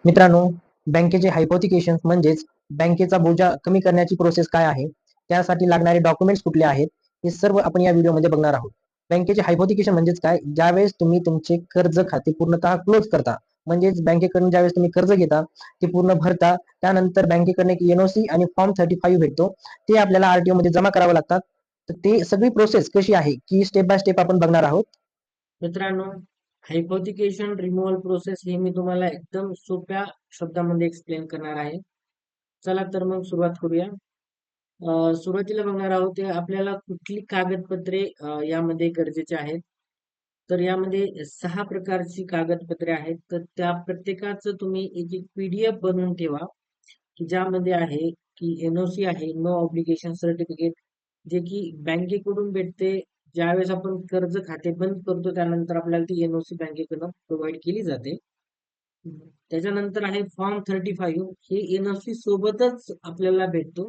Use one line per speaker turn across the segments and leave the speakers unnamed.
मित्रांनो, बँकेचे हायपोथिकेशन्स म्हणजेच बँकेचा बोजा कमी करण्याची प्रोसेस काय आहे, त्यासाठी लागणारे डॉक्युमेंट्स कुठले आहेत, हे सर्व आपण या व्हिडिओमध्ये बघणार आहोत. बँकेचे हायपोथिकेशन म्हणजेच काय? ज्यावेळेस तुम्ही तुमचे कर्ज खाते पूर्णतः क्लोज करता, म्हणजेच बँकेकडून ज्यावेळेस तुम्ही कर्ज घेता, ते पूर्ण भरता, त्यानंतर बँकेकडून एक एनओसी आणि फॉर्म 35 भेटतो. ते आपल्याला आरटीओ मध्ये जमा करावं लागतात. तर ते सगळी प्रोसेस कशी आहे, की स्टेप बाय स्टेप आपण बघणार आहोत.
मित्रांनो, हायपोथिकेशन रिमूव्हल प्रोसेस हे मी तुम्हाला एकदम सोप्या शब्दामध्ये एक्सप्लेन करणार आहे. चला तर मग सुरुवात करूया. सुरुवातीला बघणार आहोत ते आपल्याला कुठली कागदपत्रे यामध्ये गरजेचे आहेत. तर यामध्ये 6 प्रकारची कागदपत्रे आहेत. तर त्या प्रत्येकाचं तुम्ही एक पीडीएफ बनवून ठेवा, की ज्यामध्ये आहे की एनओसी आहे, नो ऑब्लिगेशन सर्टिफिकेट, जे की बँकेकडून भेटते. ज्यावेळेस आपण कर्ज खाते बंद करतो त्यानंतर आपल्याला ती एनओसी बँकेकडून प्रोव्हाइड केली जाते. त्याच्यानंतर आहे फॉर्म 35, हे एनओसी सोबतच आपल्याला भेटतो.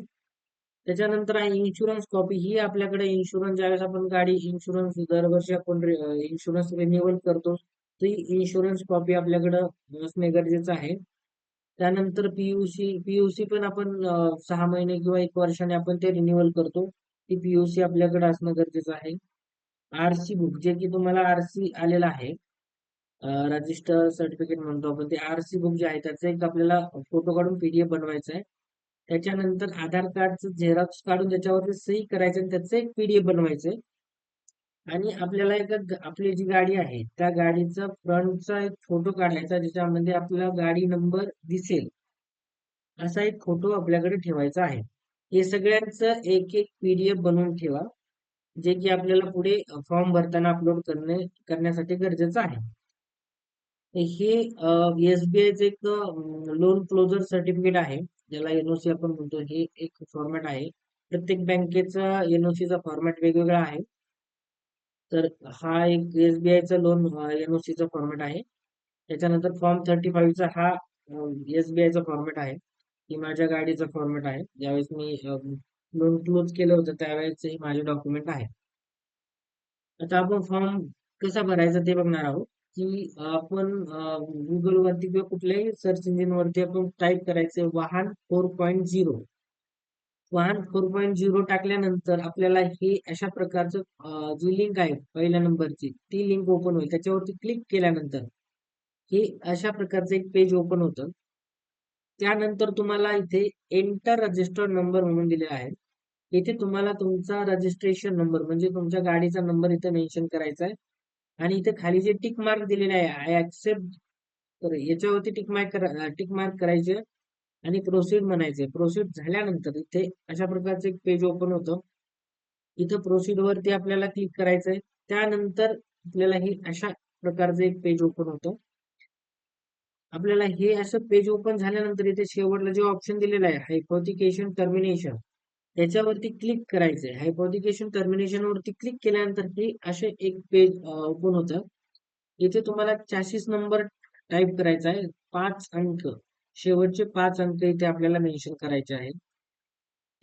त्याच्यानंतर आहे इन्शुरन्स कॉपी, ही आपल्याकडे इन्शुरन्स ज्यावेळेस आपण गाडी इन्शुरन्स दरवर्षी आपण इन्शुरन्स रिन्युअल करतो, ती इन्शुरन्स कॉपी आपल्याकडे असणे गरजेचं आहे. त्यानंतर पीयूसी पण आपण 6 महिने किंवा 1 वर्षाने आपण ते रिन्युअल करतो, ती पीयूसी आपल्याकडे असणं गरजेचं आहे. आरसी बुक, जे की तुम्हाला आरसी आलेला आहे, रजिस्टर सर्टिफिकेट म्हणतो आपण, ते आरसी बुक जे आहे त्याचा एक आपल्याला फोटो काढून पीडीएफ बनवायचा आहे. त्याच्यानंतर आधार कार्डचं झेरॉक्स काढून त्याच्यावरती सही करायचं आणि त्याचं एक पीडीएफ बनवायचंय. आणि आपल्याला आपली जी गाडी आहे त्या गाडीचा फ्रंटचा एक फोटो काढायचा, ज्याच्यामध्ये आपला गाडी नंबर दिसेल असा एक फोटो आपल्याकडे ठेवायचा आहे. हे सगळ्यांचं एक एक पीडीएफ बनवून ठेवा, जे की आपल्याला पुढे फॉर्म भरताना अपलोड करण्यासाठी गरजेचं आहे. हे एसबीआयचं एक लोन क्लोजर सर्टिफिकेट आहे, ज्याला एनओसी आपण म्हणतो. हे एक फॉर्मॅट आहे. प्रत्येक बँकेचा एनओसीचा फॉर्मॅट वेगवेगळा आहे. तर हा एक एसबीआयचा लोन एनओसीचा फॉर्मॅट आहे. त्याच्यानंतर फॉर्म 35चा हा एसबीआयचा फॉर्मॅट आहे, की माझ्या गाडीचा फॉर्मॅट आहे. ज्यावेळेस मी लोन क्लोज केलं होतं त्यावेळेस हे माझे डॉक्युमेंट आहे. आता आपण फॉर्म कसा भरायचा ते बघणार आहोत, की आपण गुगल वरती किंवा कुठल्याही सर्च इंजिन वरती आपण टाईप करायचे वाहन 4.0. वाहन 4.0 टाकल्यानंतर आपल्याला हे अशा प्रकारचं जी लिंक आहे पहिल्या नंबरची, ती लिंक ओपन होईल. त्याच्यावरती क्लिक केल्यानंतर हे अशा प्रकारचं एक पेज ओपन होतं. त्यानंतर तुम्हाला इथे एंटर रजिस्टर्ड नंबर म्हणून दिलेला आहे. इथे तुम्हाला तुमचा रजिस्ट्रेशन नंबर म्हणजे तुमच्या गाडीचा नंबर इथे मेन्शन करायचा आहे. आणि इथे खाली जे टिक मार्क दिलेले आहे, आय ऍक्सेप्ट, तर याच्यावरती टिक मार्क करायचे आणि प्रोसीड म्हणायचे. प्रोसीड झाल्यानंतर इथे अशा प्रकारचं एक पेज ओपन होतं. इथं प्रोसीड वरती आपल्याला क्लिक करायचंय. त्यानंतर आपल्याला हे अशा प्रकारचं एक पेज ओपन होतं. आपल्याला हे असं पेज ओपन झाल्यानंतर इथे शेवटला जे ऑप्शन दिलेलं आहे हायपोथिकेशन टर्मिनेशन, त्याच्यावरती क्लिक करायचंय. हायपोथिकेशन टर्मिनेशन वरती क्लिक केल्यानंतर हे असे एक पेज ओपन होतं. इथे तुम्हाला चॅसिस नंबर टाईप करायचा आहे, 5 अंक, शेवटचे 5 अंक इथे आपल्याला मेन्शन करायचे आहेत.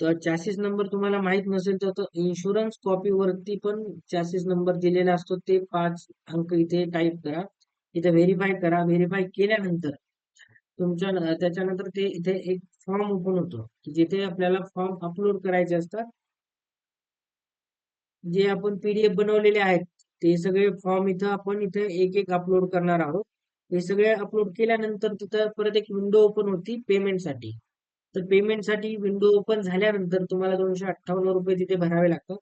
तर चॅसिस नंबर तुम्हाला माहित नसेल तर इन्शुरन्स कॉपी वरती पण चॅसिस नंबर दिलेला असतो, ते 5 अंक इथे टाईप करा. इथे व्हेरीफाय करा. व्हेरीफाय केल्यानंतर त्याच्यानंतर ते इथे एक फॉर्म ओपन होतो, की जिथे आपल्याला फॉर्म अपलोड करायचे असतात. जे आपण पीडीएफ बनवलेले आहेत ते सगळे फॉर्म इथे एक एक अपलोड करणार आहोत. हे सगळे अपलोड केल्यानंतर तिथं परत एक विंडो ओपन होती पेमेंटसाठी. तर पेमेंटसाठी विंडो ओपन झाल्यानंतर तुम्हाला 258 रुपये तिथे भरावे लागतात.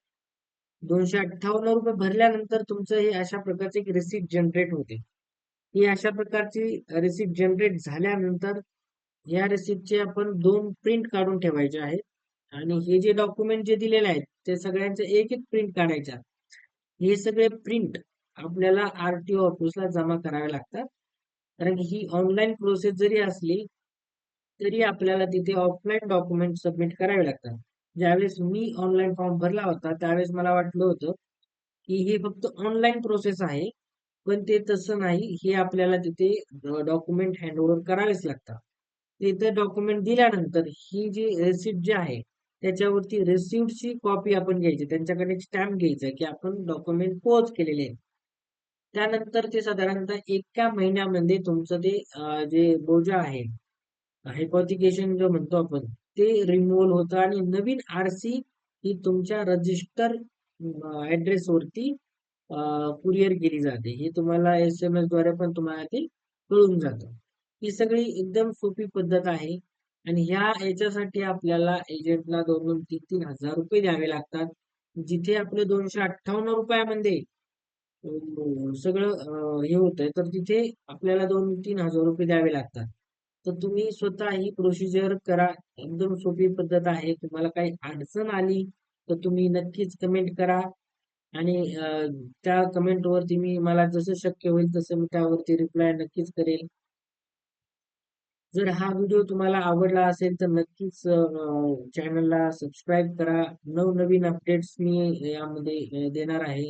258 रुपये भरल्यानंतर तुमचं हे अशा प्रकारचे एक रिसिप्ट जनरेट होते. ही अशा प्रकारची रिसिप्ट जनरेट झाल्यानंतर या रिसिप्टचे आपण 2 प्रिंट काढून ठेवायचे आहेत. आणि हे जे डॉक्युमेंट जे दिलेले आहेत ते सगळ्यांचे एक एक प्रिंट काढायच्या. हे सगळे प्रिंट आपल्याला आरटीओ ऑफिसला जमा करावे लागतात. कारण की ही ऑनलाईन प्रोसेस जरी असली तरी आपल्याला तिथे ऑफलाईन डॉक्युमेंट सबमिट करावे लागतात. ज्यावेळेस मी ऑनलाईन फॉर्म भरला होता त्यावेळेस मला वाटलं होतं की हे फक्त ऑनलाईन प्रोसेस आहे, पण ते तसं नाही. हे आपल्याला तिथे डॉक्युमेंट हँडओव्हर करावेच लागतात. तिथे डॉक्युमेंट दिल्यानंतर ही जी रिसिप्ट जी आहे त्याच्यावरती रिसिप्टची कॉपी आपण घ्यायची, त्यांच्याकडे स्टॅम्प घ्यायचा की आपण डॉक्युमेंट पोच केलेले आहे. त्यानंतर ते साधारणतः एका महिन्यामध्ये तुमचं ते जे बोजा आहे, हायपॉथिकेशन जो म्हणतो आपण, ते रिमूव्हल होतं आणि नवीन आरसी ही तुमच्या रजिस्टर ऍड्रेस वरती कुरिअर केली जाते. हे तुम्हाला SMS द्वारे पण तुम्हाला ते कळून जातं. ही सगळी एकदम सोपी पद्धत आहे आणि याच्यासाठी आपल्याला एजंटला 2-2, 3-3 हजार रुपये द्यावे लागतात. जिथे आपले 258 रुपयामध्ये सगळं हे होतंय, तर तिथे आपल्याला 2-3 हजार रुपये द्यावे लागतात. तर तुम्ही स्वतः ही प्रोसिजर करा. एकदम सोपी पद्धत आहे. तुम्हाला काही अडचण आली तर तुम्ही नक्कीच कमेंट करा आणि त्या कमेंटवरती मी मला जसं शक्य होईल तसं मी त्यावरती रिप्लाय नक्कीच करेल. जर हा व्हिडिओ तुम्हाला आवडला असेल तर नक्कीच चॅनलला सबस्क्राईब करा. नवनवीन अपडेट्स मी यामध्ये देणार आहे.